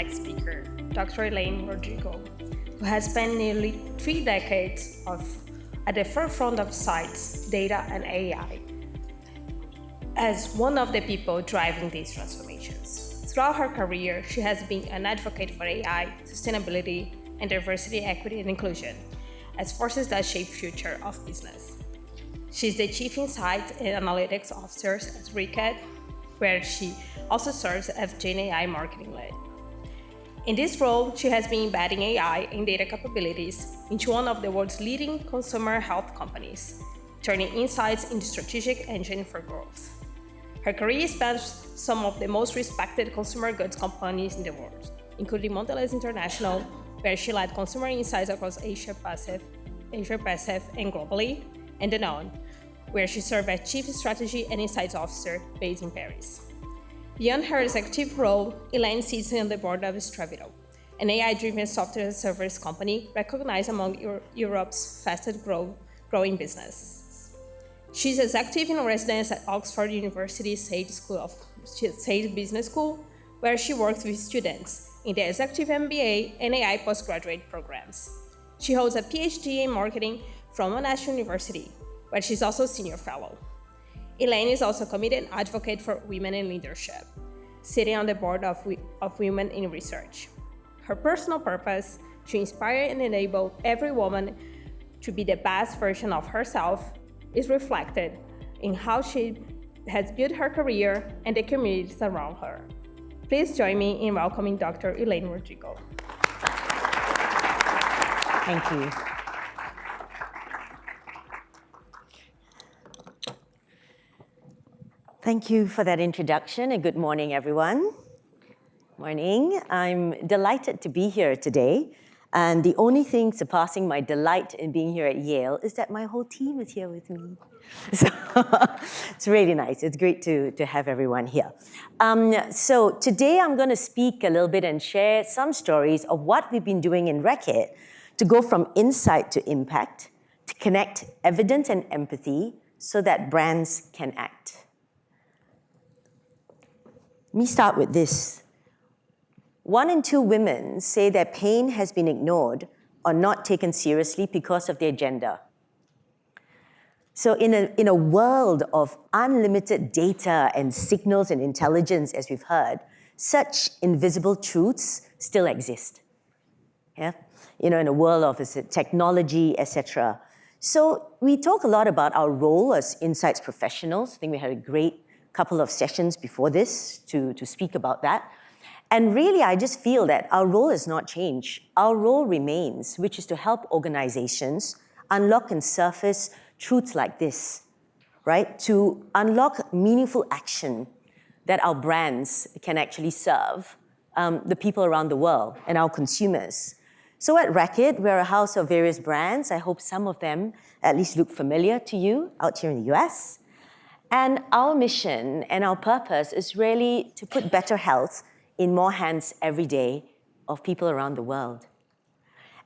next speaker, Dr. Elaine Rodrigo, who has spent nearly 3 decades at the forefront of science, data, and AI as one of the people driving these transformations. Throughout her career, she has been an advocate for AI, sustainability, and diversity, equity, and inclusion as forces that shape future of business. She's the Chief Insights and Analytics Officer at Reckitt, where she also serves as Gen AI Marketing Lead. In this role, she has been embedding AI and data capabilities into one of the world's leading consumer health companies, turning insights into strategic engine for growth. Her career spans some of the most respected consumer goods companies in the world, including Mondelez International, where she led consumer insights across Asia Pacific, and globally, and Danone, where she served as Chief Strategy and Insights Officer based in Paris. Beyond her executive role, Elaine sits on the board of Stravito, an AI-driven software as a service company recognized among Europe's fastest growing businesses. She's executive in residence at Oxford University Sage Business School, where she works with students in the Executive MBA and AI postgraduate programs. She holds a PhD in marketing from Monash University, where she's also Senior Fellow. Elaine is also a committed advocate for women in leadership, sitting on the board of Women in Research. Her personal purpose to inspire and enable every woman to be the best version of herself is reflected in how she has built her career and the communities around her. Please join me in welcoming Dr. Elaine Rodrigo. Thank you. Thank you for that introduction, and good morning, everyone. Morning. I'm delighted to be here today, and the only thing surpassing my delight in being here at Yale is that my whole team is here with me. So it's really nice. It's great to have everyone here. So today I'm going to speak a little bit and share some stories of what we've been doing in Reckitt to go from insight to impact, to connect evidence and empathy so that brands can act. Let me start with this. 1 in 2 women say their pain has been ignored or not taken seriously because of their gender. So in a world of unlimited data and signals and intelligence, as we've heard, such invisible truths still exist. Yeah? In a world of technology, etc. So we talk a lot about our role as insights professionals. I think we had a great couple of sessions before this to speak about that. And really, I just feel that our role has not changed. Our role remains, which is to help organizations unlock and surface truths like this, right? To unlock meaningful action that our brands can actually serve the people around the world and our consumers. So at Reckitt, we're a house of various brands. I hope some of them at least look familiar to you out here in the US. And our mission and our purpose is really to put better health in more hands every day of people around the world.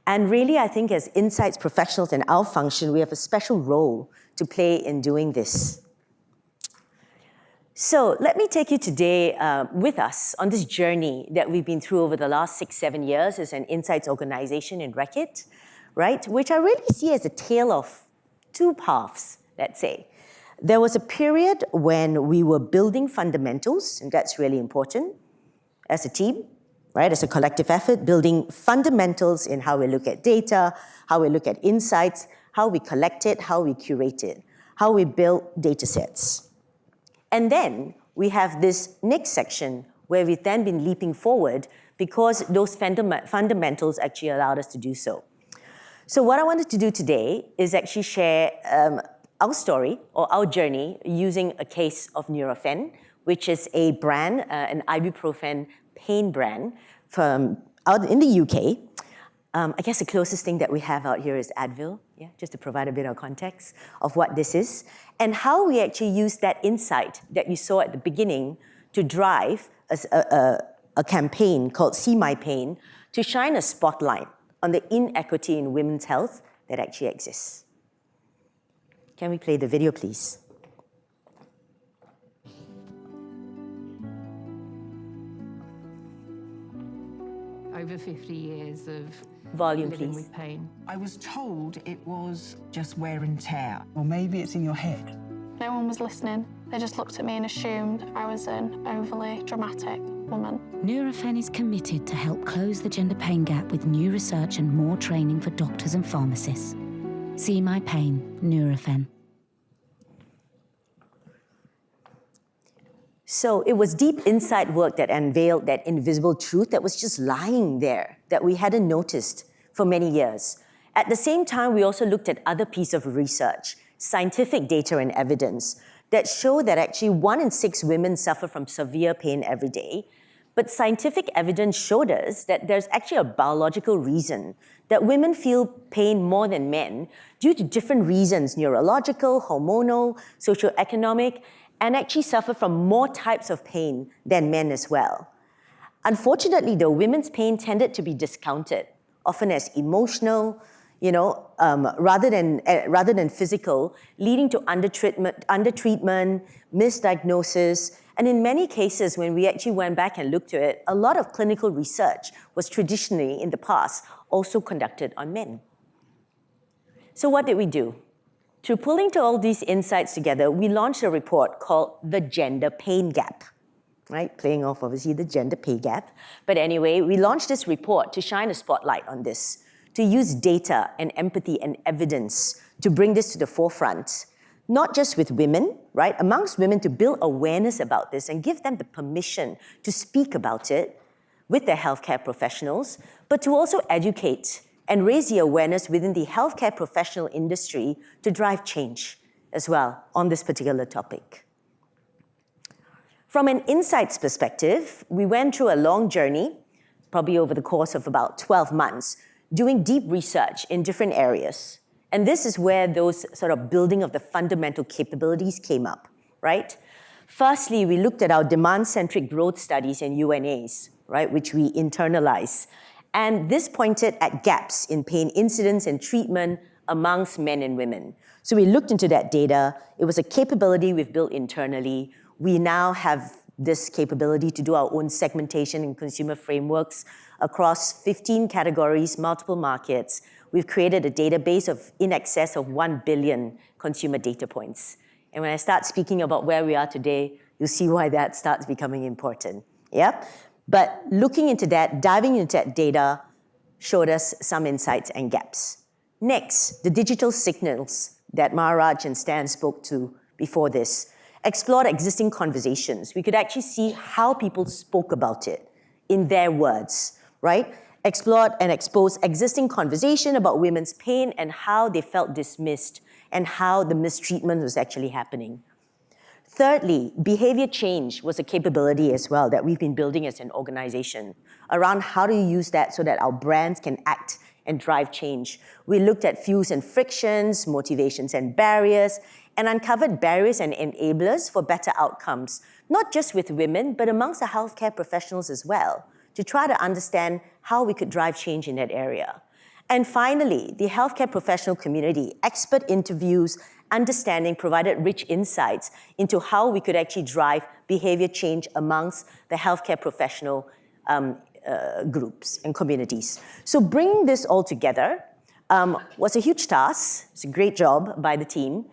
And really, I think as insights professionals in our function, we have a special role to play in doing this. So let me take you today with us on this journey that we've been through over the last 6-7 years as an insights organization in Reckitt, right? Which I really see as a tale of 2 paths, let's say. There was a period when we were building fundamentals, and that's really important, as a team, right? As a collective effort, building fundamentals in how we look at data, how we look at insights, how we collect it, how we curate it, how we build data sets. And then we have this next section where we've then been leaping forward because those fundamentals actually allowed us to do so. So what I wanted to do today is actually share our story or our journey using a case of Nurofen, which is a brand, an ibuprofen pain brand from out in the UK. I guess the closest thing that we have out here is Advil, yeah, just to provide a bit of context of what this is, and how we actually use that insight that you saw at the beginning to drive a campaign called See My Pain to shine a spotlight on the inequity in women's health that actually exists. Can we play the video, please? over 50 years of Volume, living please. with pain. I was told it was just wear and tear. Or maybe it's in your head. No one was listening. They just looked at me and assumed I was an overly dramatic woman. Nurofen is committed to help close the gender pain gap with new research and more training for doctors and pharmacists. See My Pain, Nurofen. So it was deep insight work that unveiled that invisible truth that was just lying there, that we hadn't noticed for many years. At the same time, we also looked at other pieces of research, scientific data and evidence that show that actually 1 in 6 women suffer from severe pain every day. But scientific evidence showed us that there's actually a biological reason that women feel pain more than men due to different reasons, neurological, hormonal, socioeconomic, and actually suffer from more types of pain than men as well. Unfortunately, though, women's pain tended to be discounted, often as emotional, rather than physical, leading to undertreatment, misdiagnosis, and in many cases, when we actually went back and looked at it, a lot of clinical research was traditionally, in the past, also conducted on men. So what did we do? Through pulling all these insights together, we launched a report called The Gender Pain Gap, right? Playing off, obviously, the gender pay gap. But anyway, we launched this report to shine a spotlight on this, to use data and empathy and evidence to bring this to the forefront, not just with women, right? Amongst women, to build awareness about this and give them the permission to speak about it with their healthcare professionals, but to also educate and raise the awareness within the healthcare professional industry to drive change as well on this particular topic. From an insights perspective, we went through a long journey, probably over the course of about 12 months, doing deep research in different areas. And this is where those sort of building of the fundamental capabilities came up, right? Firstly, we looked at our demand-centric growth studies and UNAs, right, which we internalize. And this pointed at gaps in pain incidence and treatment amongst men and women. So we looked into that data. It was a capability we've built internally. We now have this capability to do our own segmentation and consumer frameworks across 15 categories, multiple markets. We've created a database of in excess of 1 billion consumer data points. And when I start speaking about where we are today, you'll see why that starts becoming important. Yeah? But looking into that, diving into that data showed us some insights and gaps. Next, the digital signals that Maharaj and Stan spoke to before this explored existing conversations. We could actually see how people spoke about it in their words, right? Explored and exposed existing conversation about women's pain and how they felt dismissed and how the mistreatment was actually happening. Thirdly, behavior change was a capability as well that we've been building as an organization around how to use that so that our brands can act and drive change. We looked at fuels and frictions, motivations and barriers, and uncovered barriers and enablers for better outcomes, not just with women, but amongst the healthcare professionals as well, to try to understand how we could drive change in that area. And finally, the healthcare professional community, expert interviews, understanding provided rich insights into how we could actually drive behavior change amongst the healthcare professional groups and communities. So bringing this all together was a huge task. It's a great job by the team.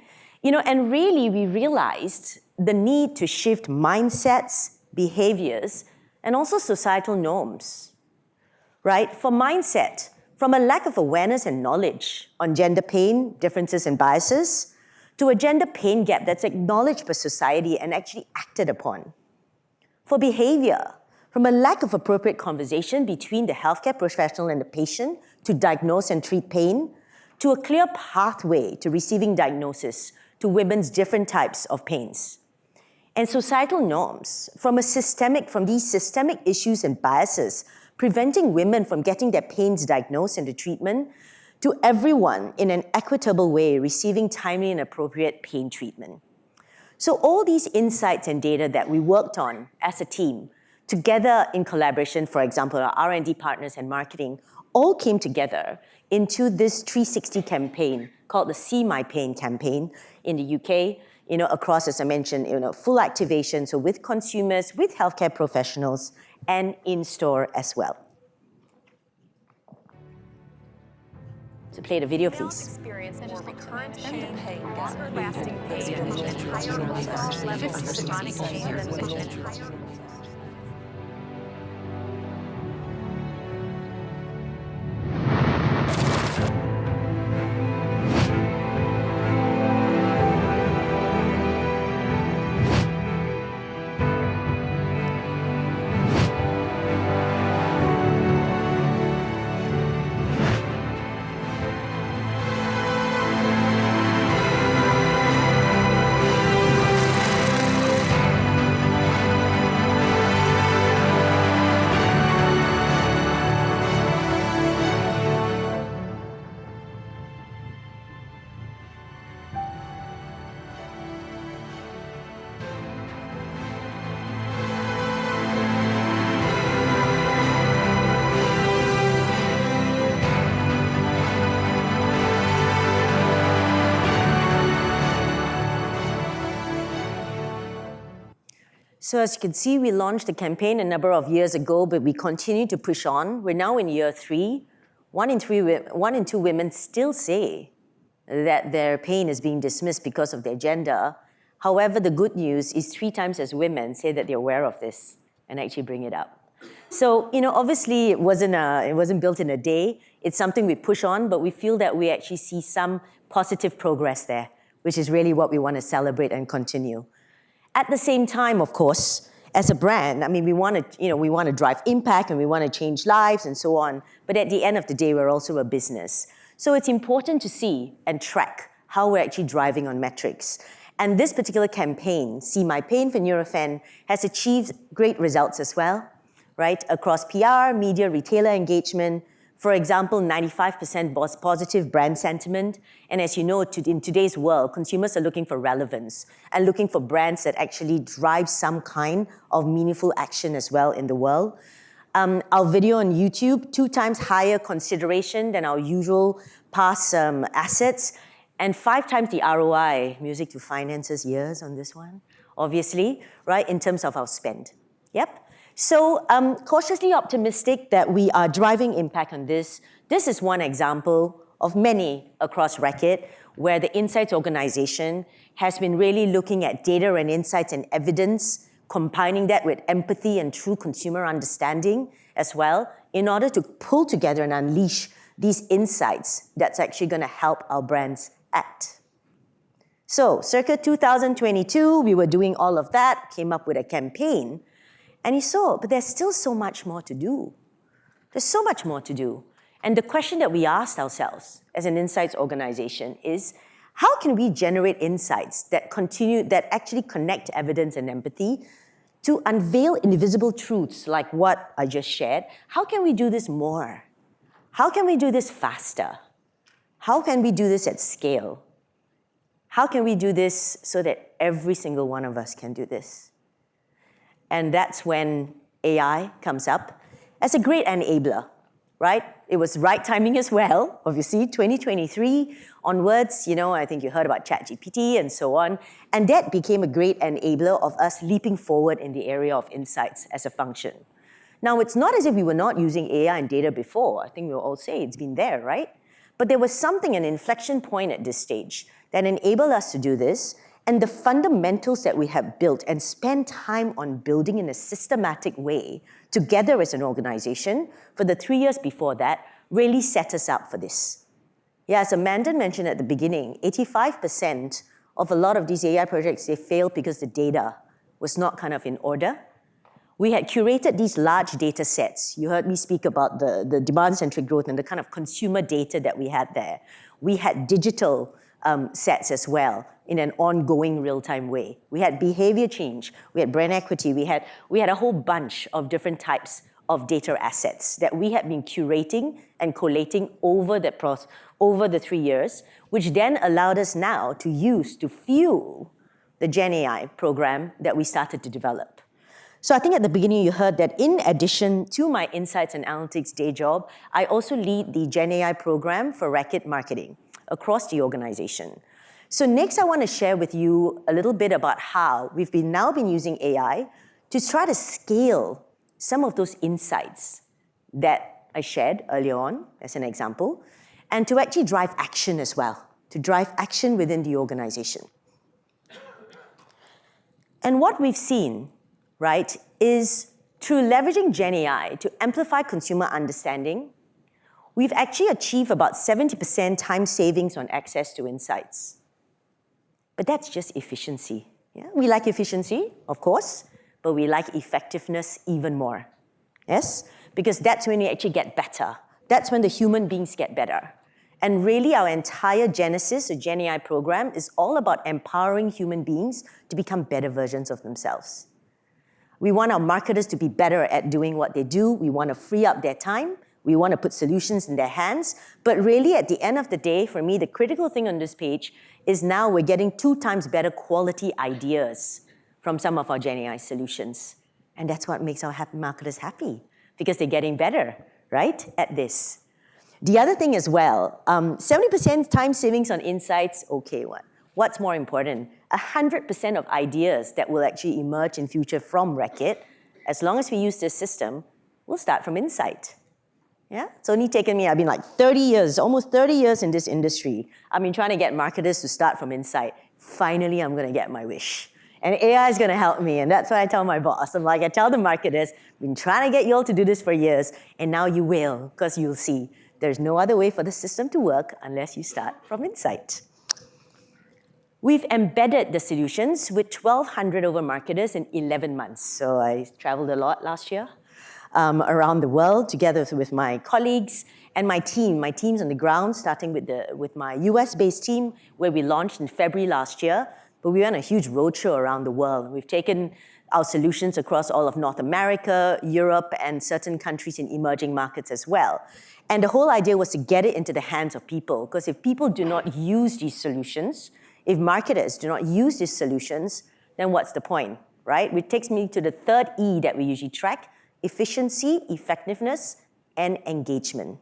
And really we realized the need to shift mindsets, behaviors, and also societal norms, right? For mindset, from a lack of awareness and knowledge on gender pain, differences and biases, to a gender pain gap that's acknowledged by society and actually acted upon. For behavior, from a lack of appropriate conversation between the healthcare professional and the patient to diagnose and treat pain, to a clear pathway to receiving diagnosis to women's different types of pains. And societal norms, from these systemic issues and biases, preventing women from getting their pains diagnosed and the treatment, to everyone in an equitable way receiving timely and appropriate pain treatment. So all these insights and data that we worked on as a team, together in collaboration, for example, our R&D partners and marketing, all came together into this 360 campaign called the See My Pain campaign in the UK, across, as I mentioned, full activation, so with consumers, with healthcare professionals, and in-store as well. So play the video, please. Experience more recurrent gender pain gap, lasting pain, and higher overall levels of chronic pain than women. So as you can see, we launched the campaign a number of years ago, but we continue to push on. We're now in year 3. 1 in 2 women still say that their pain is being dismissed because of their gender. However, the good news is 3 times as women say that they're aware of this and actually bring it up. So, obviously it wasn't built in a day. It's something we push on, but we feel that we actually see some positive progress there, which is really what we want to celebrate and continue. At the same time, of course, as a brand, we want to drive impact and we want to change lives and so on. But at the end of the day, we're also a business. So it's important to see and track how we're actually driving on metrics. And this particular campaign, See My Pain for Nurofen, has achieved great results as well, right? Across PR, media, retailer engagement. For example, 95% positive brand sentiment. And as you know, in today's world, consumers are looking for relevance and looking for brands that actually drive some kind of meaningful action as well in the world. Our video on YouTube, 2 times higher consideration than our usual past assets, and 5 times the ROI, music to finances years on this one, obviously, right, in terms of our spend. Yep. So cautiously optimistic that we are driving impact on this. This is one example of many across Reckitt, where the Insights organization has been really looking at data and insights and evidence, combining that with empathy and true consumer understanding as well, in order to pull together and unleash these insights that's actually going to help our brands act. So circa 2022, we were doing all of that, came up with a campaign. And you saw, but there's still so much more to do. There's so much more to do. And the question that we asked ourselves as an insights organization is, how can we generate insights that actually connect evidence and empathy to unveil invisible truths like what I just shared? How can we do this more? How can we do this faster? How can we do this at scale? How can we do this so that every single one of us can do this? And that's when AI comes up as a great enabler, right? It was right timing as well, obviously, 2023 onwards, I think you heard about ChatGPT and so on. And that became a great enabler of us leaping forward in the area of insights as a function. Now, it's not as if we were not using AI and data before. I think we'll all say it's been there, right? But there was something, an inflection point at this stage that enabled us to do this. And the fundamentals that we have built and spent time on building in a systematic way together as an organization for the 3 years before that really set us up for this. Yeah, as Amanda mentioned at the beginning, 85% of a lot of these AI projects, they failed because the data was not kind of in order. We had curated these large data sets. You heard me speak about the demand-centric growth and the kind of consumer data that we had there. We had digital sets as well in an ongoing real-time way. We had behavior change, we had brand equity, we had a whole bunch of different types of data assets that we had been curating and collating over the 3 years, which then allowed us now to use to fuel the Gen AI program that we started to develop. So I think at the beginning you heard that in addition to my insights and analytics day job, I also lead the Gen AI program for Reckitt marketing across the organization. So next I want to share with you a little bit about how we've now been using AI to try to scale some of those insights that I shared earlier on as an example, and to actually drive action as well, to drive action within the organization. And what we've seen, right, is through leveraging Gen AI to amplify consumer understanding, we've actually achieved about 70% time savings on access to insights. But that's just efficiency. Yeah? We like efficiency, of course, but we like effectiveness even more. Yes? Because that's when we actually get better. That's when the human beings get better. And really, our entire genesis, the Gen AI program, is all about empowering human beings to become better versions of themselves. We want our marketers to be better at doing what they do. We want to free up their time. We want to put solutions in their hands. But really, at the end of the day, for me, the critical thing on this page is now we're getting 2 times better quality ideas from some of our Gen AI solutions. And that's what makes our marketers happy, because they're getting better, right, at this. The other thing as well, 70% time savings on insights, okay, what's more important? 100% of ideas that will actually emerge in future from Reckitt, as long as we use this system, will start from insight. Yeah? It's only taken me, I've been like 30 years, almost 30 years in this industry. I've been trying to get marketers to start from insight. Finally, I'm going to get my wish. And AI is going to help me, and that's what I tell my boss. I'm like, I tell the marketers, I've been trying to get you all to do this for years, and now you will, because you'll see. There's no other way for the system to work unless you start from insight. We've embedded the solutions with 1,200 over marketers in 11 months. So I traveled a lot last year around the world together with my colleagues and my team. My team's on the ground, starting with my US-based team, where we launched in February last year. But we went on a huge roadshow around the world. We've taken our solutions across all of North America, Europe, and certain countries in emerging markets as well. And the whole idea was to get it into the hands of people, because if people do not use these solutions, if marketers do not use these solutions, then what's the point, right? Which takes me to the third E that we usually track: efficiency, effectiveness, and engagement,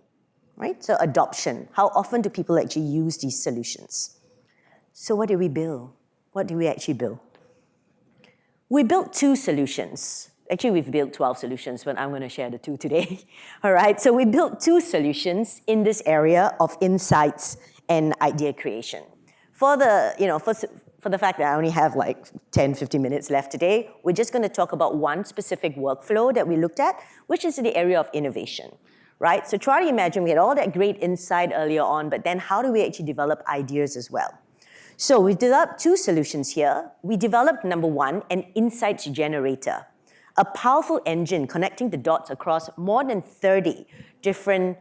right? So adoption. How often do people actually use these solutions? So what did we build? What did we actually build? We built 2 solutions. Actually, we've built 12 solutions, but I'm going to share the 2 today. All right, so we built 2 solutions in this area of insights and idea creation. For the fact that I only have like 10, 15 minutes left today, we're just going to talk about one specific workflow that we looked at, which is in the area of innovation, right? So try to imagine we had all that great insight earlier on, but then how do we actually develop ideas as well? So we developed 2 solutions here. We developed, number 1, an insights generator, a powerful engine connecting the dots across more than 30 different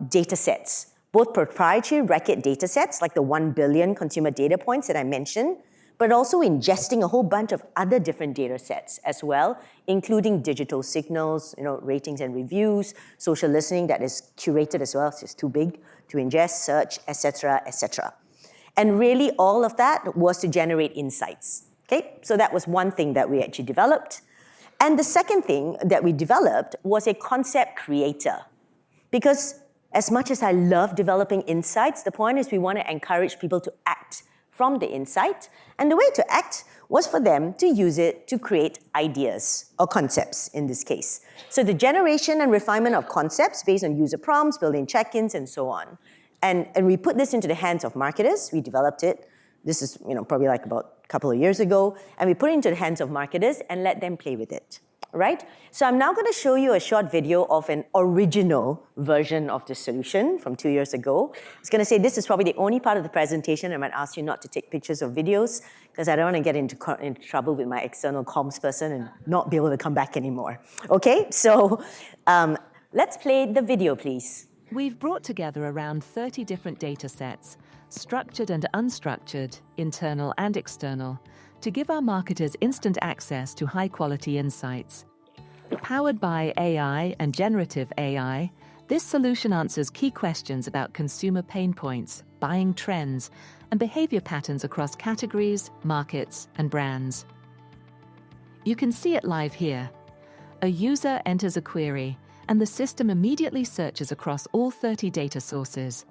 data sets, both proprietary Reckitt data sets, like the 1 billion consumer data points that I mentioned, but also ingesting a whole bunch of other different data sets as well, including digital signals, ratings and reviews, social listening that is curated as well, so it's too big to ingest, search, etc., etc. And really, all of that was to generate insights. Okay, so that was one thing that we actually developed. And the second thing that we developed was a concept creator. Because as much as I love developing insights, the point is we want to encourage people to act from the insight. And the way to act was for them to use it to create ideas, or concepts in this case. So the generation and refinement of concepts based on user prompts, building check-ins, and so on. And we put this into the hands of marketers. We developed it. This is probably like about a couple of years ago. And we put it into the hands of marketers and let them play with it, right? So I'm now going to show you a short video of an original version of this solution from 2 years ago. It's going to say this is probably the only part of the presentation I might ask you not to take pictures or videos, because I don't want to get into trouble with my external comms person and not be able to come back anymore. Okay, so let's play the video, please. We've brought together around 30 different data sets, structured and unstructured, internal and external, to give our marketers instant access to high-quality insights. Powered by AI and generative AI, this solution answers key questions about consumer pain points, buying trends, and behavior patterns across categories, markets, and brands. You can see it live here. A user enters a query, and the system immediately searches across all 30 data sources.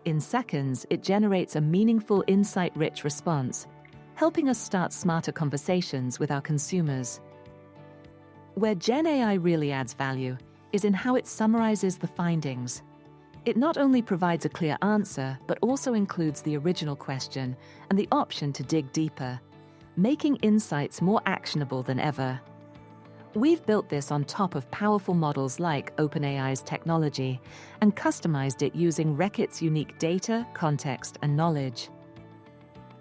In seconds, it generates a meaningful, insight-rich response, helping us start smarter conversations with our consumers. Where Gen AI really adds value is in how it summarizes the findings. It not only provides a clear answer, but also includes the original question and the option to dig deeper, making insights more actionable than ever. We've built this on top of powerful models like OpenAI's technology and customized it using Reckitt's unique data, context, and knowledge.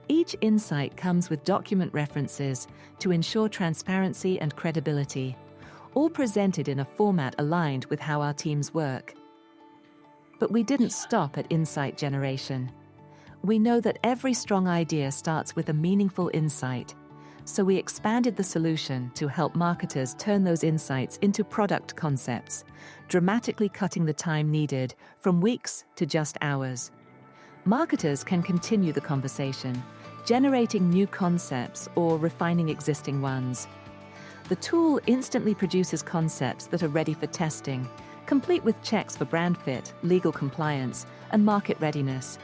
Each insight comes with document references to ensure transparency and credibility, all presented in a format aligned with how our teams work. But we didn't stop at insight generation. We know that every strong idea starts with a meaningful insight, so we expanded the solution to help marketers turn those insights into product concepts, dramatically cutting the time needed from weeks to just hours. Marketers can continue the conversation, generating new concepts or refining existing ones. The tool instantly produces concepts that are ready for testing, complete with checks for brand fit, legal compliance, and market readiness.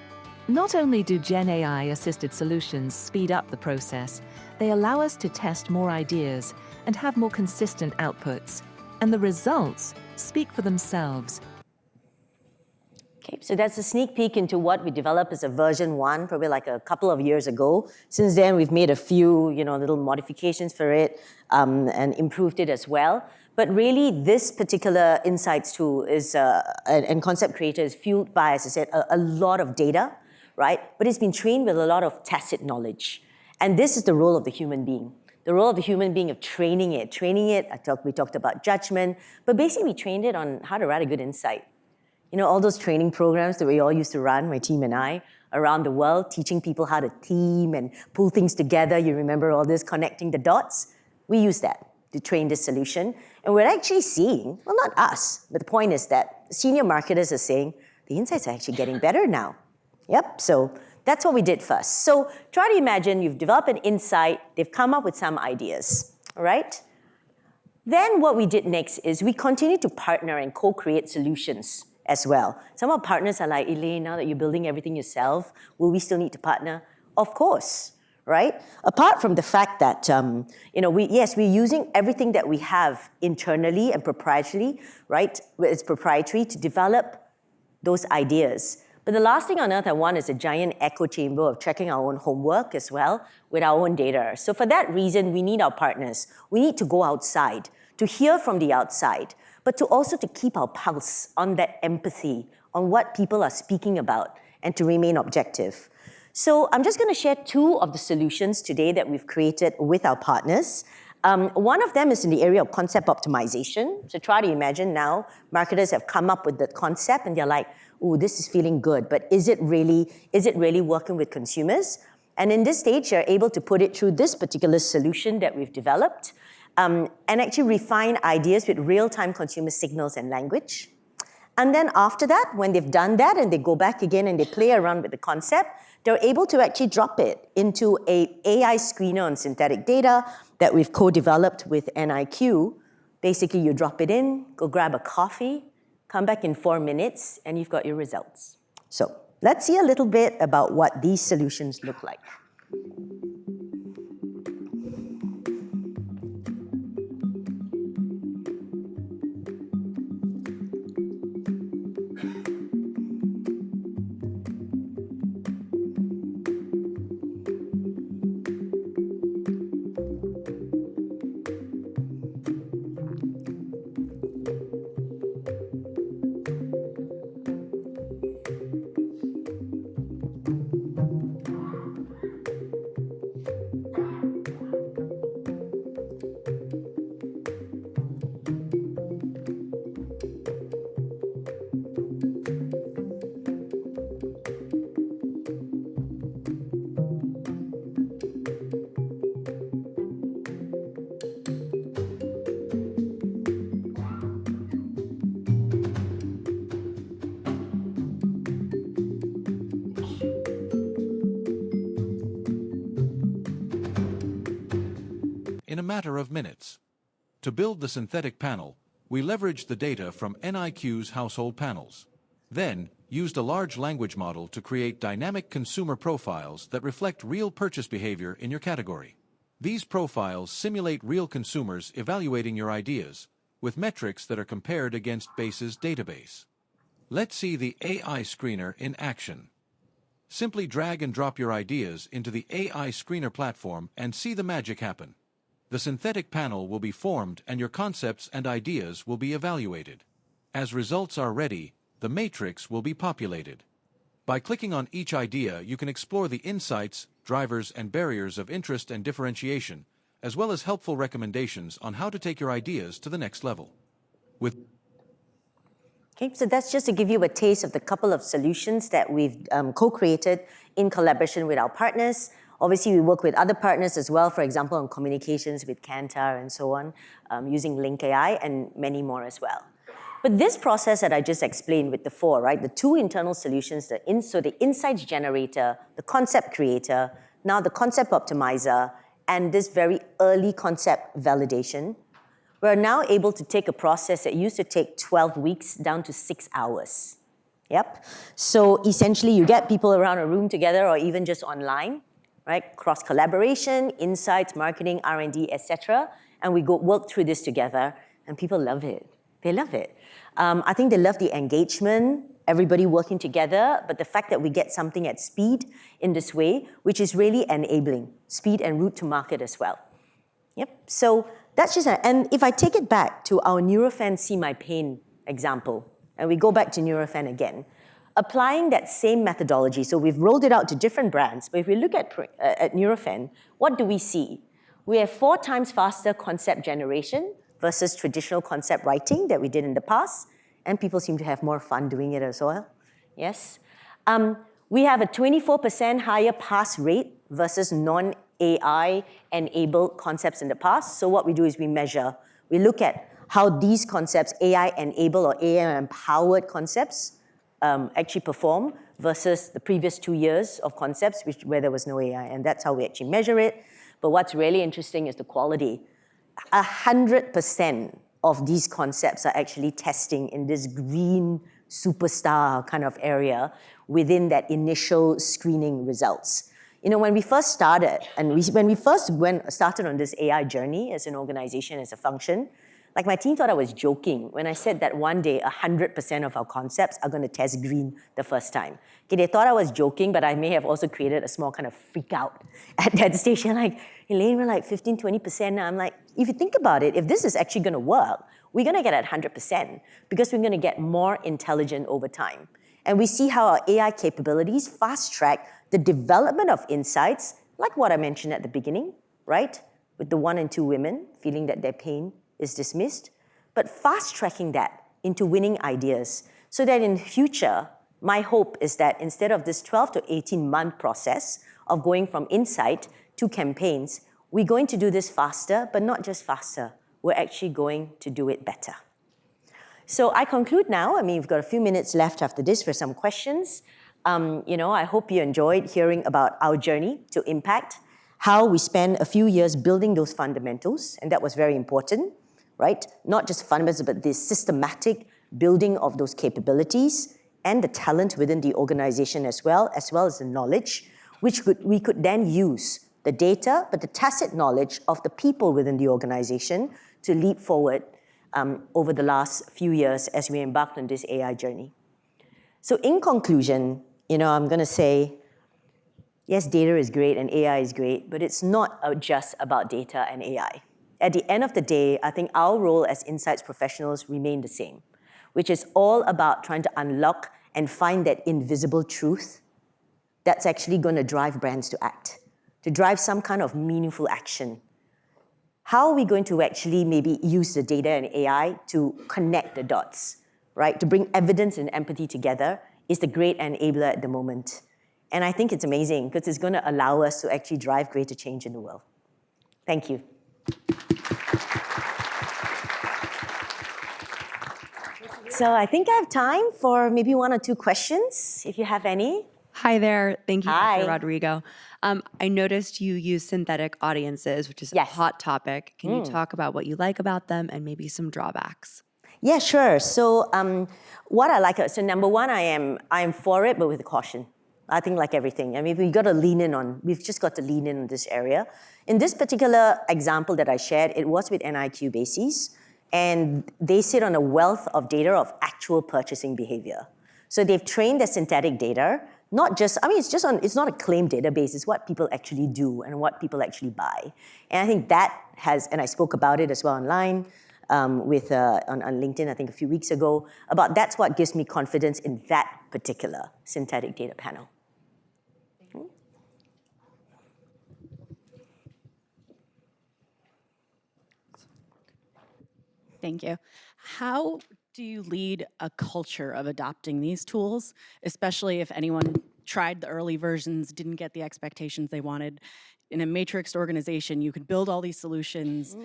Not only do Gen AI-assisted solutions speed up the process, they allow us to test more ideas and have more consistent outputs. And the results speak for themselves. Okay, so that's a sneak peek into what we developed as a version 1, probably like a couple of years ago. Since then, we've made a few, little modifications for it and improved it as well. But really, this particular insights tool is and concept creator is fueled by, as I said, a lot of data, right? But it's been trained with a lot of tacit knowledge. And this is the role of the human being. The role of the human being of training it. We talked about judgment, but basically we trained it on how to write a good insight. All those training programs that we all used to run, my team and I, around the world, teaching people how to team and pull things together. You remember all this, connecting the dots? We use that to train this solution. And we're actually seeing, well, not us, but the point is that senior marketers are saying, the insights are actually getting better now. Yep, so that's what we did first. So try to imagine you've developed an insight, they've come up with some ideas, all right? Then what we did next is we continued to partner and co-create solutions as well. Some of our partners are like, Elaine, now that you're building everything yourself, will we still need to partner? Of course, right? Apart from the fact that, we're using everything that we have internally and proprietary, right? It's proprietary to develop those ideas. But the last thing on earth I want is a giant echo chamber of checking our own homework as well with our own data. So for that reason, we need our partners. We need to go outside, to hear from the outside, but to also to keep our pulse on that empathy, on what people are speaking about, and to remain objective. So I'm just going to share 2 of the solutions today that we've created with our partners. One of them is in the area of concept optimization. So try to imagine now, marketers have come up with the concept and they're like, oh, this is feeling good, but is it really working with consumers? And in this stage, you're able to put it through this particular solution that we've developed, and actually refine ideas with real-time consumer signals and language. And then after that, when they've done that and they go back again and they play around with the concept, they're able to actually drop it into an AI screener on synthetic data that we've co-developed with NIQ. Basically, you drop it in, go grab a coffee, come back in 4 minutes, and you've got your results. So let's see a little bit about what these solutions look like. in a matter of minutes. To build the synthetic panel, we leveraged the data from NIQ's household panels. Then, used a large language model to create dynamic consumer profiles that reflect real purchase behavior in your category. These profiles simulate real consumers evaluating your ideas, with metrics that are compared against Base's database. Let's see the AI Screener in action. Simply drag and drop your ideas into the AI Screener platform and see the magic happen. The synthetic panel will be formed and your concepts and ideas will be evaluated. As results are ready, the matrix will be populated. By clicking on each idea, you can explore the insights, drivers, and barriers of interest and differentiation, as well as helpful recommendations on how to take your ideas to the next level. Okay, so that's just to give you a taste of the couple of solutions that we've co-created in collaboration with our partners. Obviously, we work with other partners as well, for example, on communications with Kantar and so on, using Link AI and many more as well. But this process that I just explained with the four, right, the two internal solutions, so the insights generator, the concept creator, now the concept optimizer, and this very early concept validation, we're now able to take a process that used to take 12 weeks down to 6 hours. Yep. So essentially, you get people around a room together or even just online, right? Cross-collaboration, insights, marketing, R&D, etc. And we go work through this together, and people love it. They love it. I think they love the engagement, everybody working together, but the fact that we get something at speed in this way, which is really enabling speed and route to market as well. Yep. So that's just, and if I take it back to our Nurofen See My Pain example, and we go back to Nurofen again, applying that same methodology, so we've rolled it out to different brands, but if we look at Nurofen, what do we see? We have 4 times faster concept generation versus traditional concept writing that we did in the past, and people seem to have more fun doing it as well. Yes. We have a 24% higher pass rate versus non-AI enabled concepts in the past. So what we do is we measure, we look at how these concepts, AI enabled or AI empowered concepts, actually perform versus the previous 2 years of concepts where there was no AI, and that's how we actually measure it. But what's really interesting is the quality. 100% of these concepts are actually testing in this green superstar kind of area within that initial screening results. You know, when we first started, and when we first started on this AI journey as an organization, as a function, like my team thought I was joking when I said that one day 100% of our concepts are going to test green the first time. Okay, they thought I was joking, but I may have also created a small kind of freak out at that station. Like, Elaine, we're like 15, 20% now. I'm like, if you think about it, if this is actually going to work, we're going to get at 100% because we're going to get more intelligent over time. And we see how our AI capabilities fast track the development of insights, like what I mentioned at the beginning, right? With the 1 in 2 women feeling that their pain is dismissed, but fast tracking that into winning ideas so that in the future, my hope is that instead of this 12 to 18 month process of going from insight to campaigns, we're going to do this faster, but not just faster, we're actually going to do it better. So I conclude now. I mean, we've got a few minutes left after this for some questions. I hope you enjoyed hearing about our journey to impact, how we spent a few years building those fundamentals, and that was very important, right? Not just fundamentals, but the systematic building of those capabilities and the talent within the organization as well as the knowledge, which we could then use the data, but the tacit knowledge of the people within the organization to leap forward over the last few years as we embarked on this AI journey. So in conclusion, I'm going to say, yes, data is great and AI is great, but it's not just about data and AI. At the end of the day, I think our role as insights professionals remain the same, which is all about trying to unlock and find that invisible truth that's actually going to drive brands to act, to drive some kind of meaningful action. How are we going to actually maybe use the data and AI to connect the dots, right? To bring evidence and empathy together is the great enabler at the moment. And I think it's amazing because it's going to allow us to actually drive greater change in the world. Thank you. So I think I have time for maybe 1 or 2 questions, if you have any. Hi there. Thank you, Hi. Dr. Rodrigo. I noticed you use synthetic audiences, which is a hot topic. Can you talk about what you like about them and maybe some drawbacks? Yeah, sure. So what I like, so number one, I am for it, but with caution. I think like everything. I mean, we've just got to lean in on this area. In this particular example that I shared, it was with NIQ bases, and they sit on a wealth of data of actual purchasing behavior. So they've trained their synthetic data, not just, it's not a claim database, it's what people actually do and what people actually buy. And I think that has, and I spoke about it as well online, on LinkedIn, I think a few weeks ago, about that's what gives me confidence in that particular synthetic data panel. Thank you. How do you lead a culture of adopting these tools, especially if anyone tried the early versions, didn't get the expectations they wanted? In a matrixed organization, you could build all these solutions,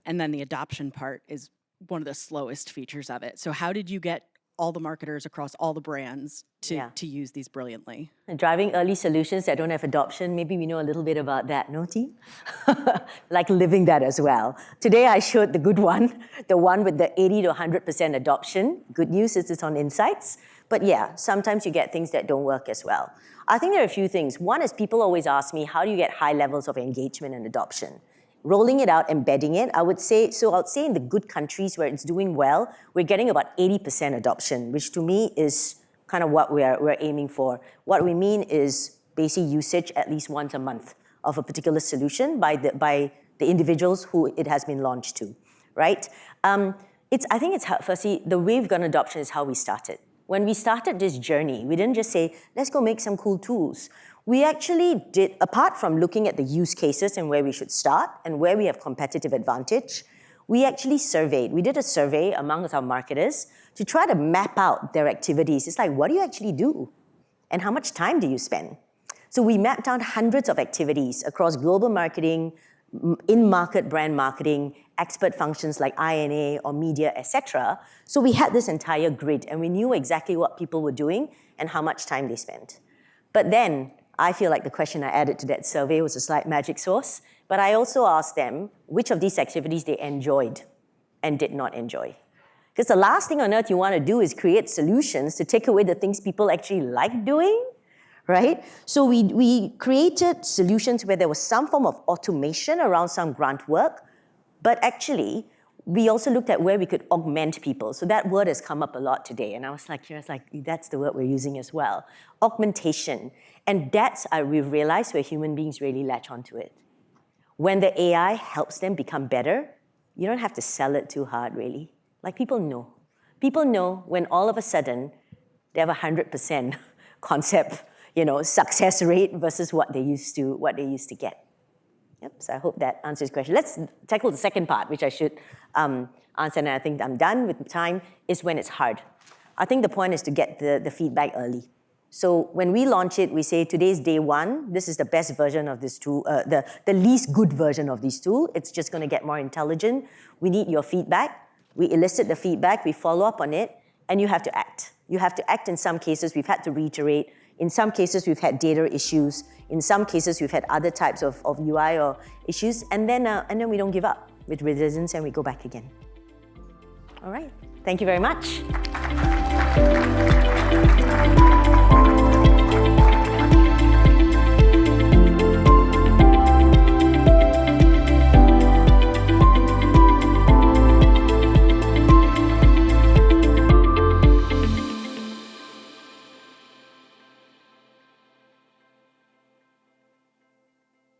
and then the adoption part is one of the slowest features of it. So how did you get all the marketers across all the brands to use these brilliantly? And driving early solutions that don't have adoption, maybe we know a little bit about that, no, team? Like living that as well. Today I showed the good one, the one with the 80 to 100% adoption. Good news is it's on Insights. But yeah, sometimes you get things that don't work as well. I think there are a few things. One is people always ask me, how do you get high levels of engagement and adoption? Rolling it out, embedding it, I would say in the good countries where it's doing well, we're getting about 80% adoption, which to me is kind of what we're aiming for. What we mean is basic usage at least once a month of a particular solution by the individuals who it has been launched to, right? I think it's firstly, the way we've gotten adoption is how we started. When we started this journey, we didn't just say, let's go make some cool tools. We actually did, apart from looking at the use cases and where we should start and where we have competitive advantage, we actually surveyed. We did a survey amongst our marketers to try to map out their activities. It's like, what do you actually do? And how much time do you spend? So we mapped out hundreds of activities across global marketing, in-market brand marketing, expert functions like INA or media, etc. So we had this entire grid and we knew exactly what people were doing and how much time they spent. But then, I feel like the question I added to that survey was a slight magic sauce, but I also asked them which of these activities they enjoyed and did not enjoy. Because the last thing on earth you want to do is create solutions to take away the things people actually like doing, right? So we created solutions where there was some form of automation around some grunt work, but actually, we also looked at where we could augment people. So that word has come up a lot today. And I was like, that's the word we're using as well. Augmentation. And that's, we've realized where human beings really latch onto it. When the AI helps them become better, you don't have to sell it too hard, really. Like people know. People know when all of a sudden they have 100% concept, success rate versus what they used to get. Yep, so I hope that answers your question. Let's tackle the second part, which I should answer, and I think I'm done with time, is when it's hard. I think the point is to get the feedback early. So when we launch it, we say, today's day one, this is the best version of this tool, the least good version of this tool. It's just going to get more intelligent. We need your feedback. We elicit the feedback, we follow up on it, and you have to act. You have to act in some cases. We've had to reiterate. In some cases, we've had data issues. In some cases, we've had other types of UI or issues. And then we don't give up with resilience and we go back again. All right. Thank you very much.